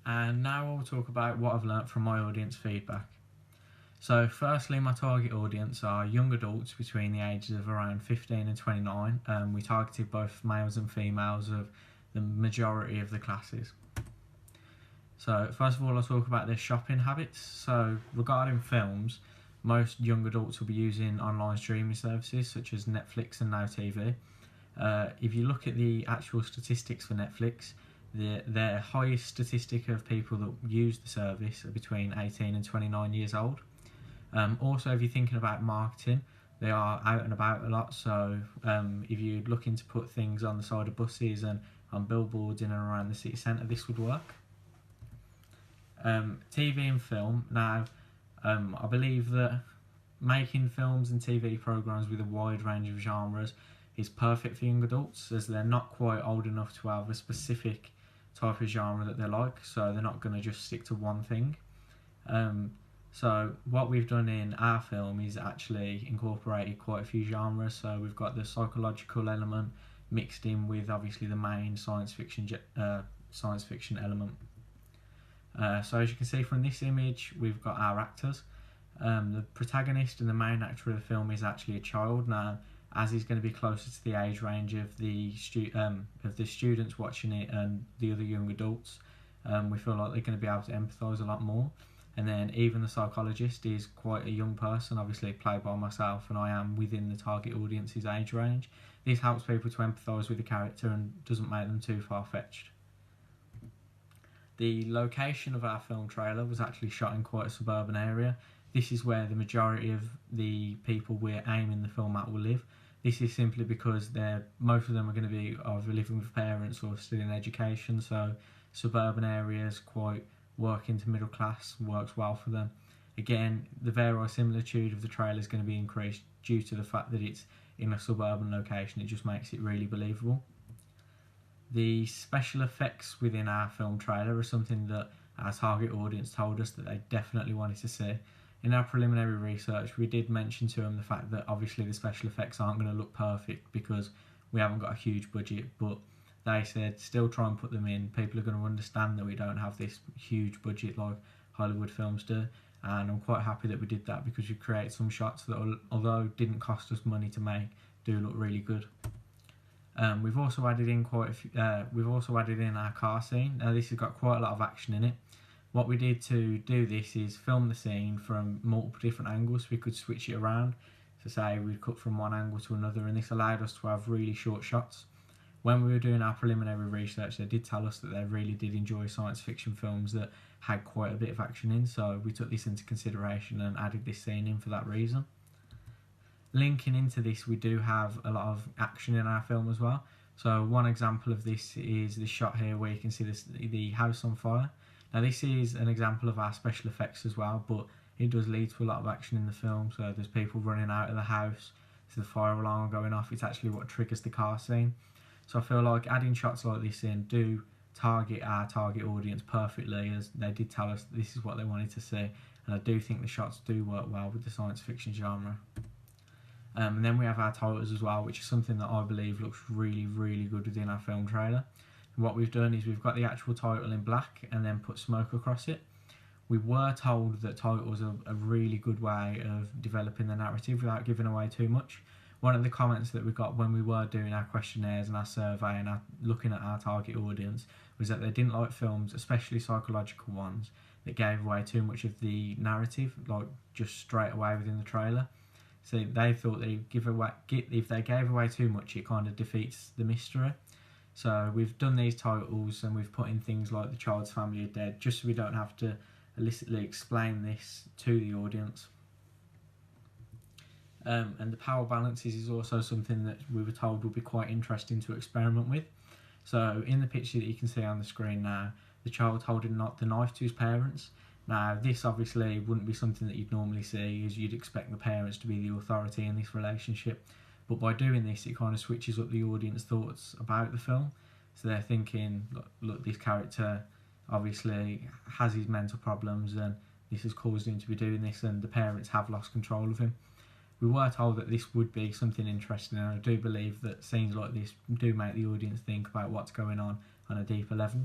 and now I'll talk about what I've learnt from my audience feedback. So firstly, my target audience are young adults between the ages of around 15 and 29. We targeted both males and females of the majority of the classes. So first of all, I'll talk about their shopping habits. So regarding films, most young adults will be using online streaming services such as Netflix and Now TV. If you look at the actual statistics for Netflix, their highest statistic of people that use the service are between 18 and 29 years old. Also, if you're thinking about marketing, they are out and about a lot, so if you're looking to put things on the side of buses and on billboards in and around the city centre, this would work. TV and film. Now, I believe that making films and TV programmes with a wide range of genres is perfect for young adults, as they're not quite old enough to have a specific type of genre that they like, so they're not going to just stick to one thing. So what we've done in our film is actually incorporated quite a few genres. So we've got the psychological element mixed in with obviously the main science fiction element. So as you can see from this image, we've got our actors. The protagonist and the main actor of the film is actually a child. Now, as he's going to be closer to the age range of the students watching it and the other young adults, we feel like they're going to be able to empathise a lot more. And then even the psychologist is quite a young person, obviously played by myself, and I am within the target audience's age range. This helps people to empathise with the character and doesn't make them too far-fetched. The location of our film trailer was actually shot in quite a suburban area. This is where the majority of the people we're aiming the film at will live. This is simply because most of them are going to be either living with parents or still in education, so suburban areas, quite working to middle class, works well for them. Again, the verisimilitude of the trailer is going to be increased due to the fact that it's in a suburban location. It just makes it really believable. The special effects within our film trailer are something that our target audience told us that they definitely wanted to see. In our preliminary research, we did mention to them the fact that obviously the special effects aren't going to look perfect because we haven't got a huge budget, but they said still try and put them in. People are going to understand that we don't have this huge budget like Hollywood films do, and I'm quite happy that we did that because we created some shots that, although didn't cost us money to make, do look really good. We've also added in our car scene. Now this has got quite a lot of action in it. What we did to do this is film the scene from multiple different angles so we could switch it around. So say we'd cut from one angle to another, and this allowed us to have really short shots. When we were doing our preliminary research, they did tell us that they really did enjoy science fiction films that had quite a bit of action in, so we took this into consideration and added this scene in for that reason. Linking into this, we do have a lot of action in our film as well. So one example of this is this shot here where you can see the house on fire. Now this is an example of our special effects as well, but it does lead to a lot of action in the film. So there's people running out of the house, there's the fire alarm going off. It's actually what triggers the car scene. So I feel like adding shots like this in do target our target audience perfectly, as they did tell us this is what they wanted to see, and I do think the shots do work well with the science fiction genre. And then we have our titles as well, which is something that I believe looks really, really good within our film trailer. What we've done is we've got the actual title in black and then put smoke across it. We were told that titles are a really good way of developing the narrative without giving away too much. One of the comments that we got when we were doing our questionnaires and our survey and looking at our target audience was that they didn't like films, especially psychological ones, that gave away too much of the narrative, like just straight away within the trailer. So they thought if they gave away too much, it kind of defeats the mystery. So we've done these titles and we've put in things like the child's family are dead, just so we don't have to illicitly explain this to the audience. And the power balances is also something that we were told would be quite interesting to experiment with. So in the picture that you can see on the screen now, the child holding the knife to his parents. Now this obviously wouldn't be something that you'd normally see, as you'd expect the parents to be the authority in this relationship. But by doing this, it kind of switches up the audience thoughts about the film. So they're thinking, look, this character obviously has his mental problems and this has caused him to be doing this, and the parents have lost control of him. We were told that this would be something interesting, and I do believe that scenes like this do make the audience think about what's going on a deeper level.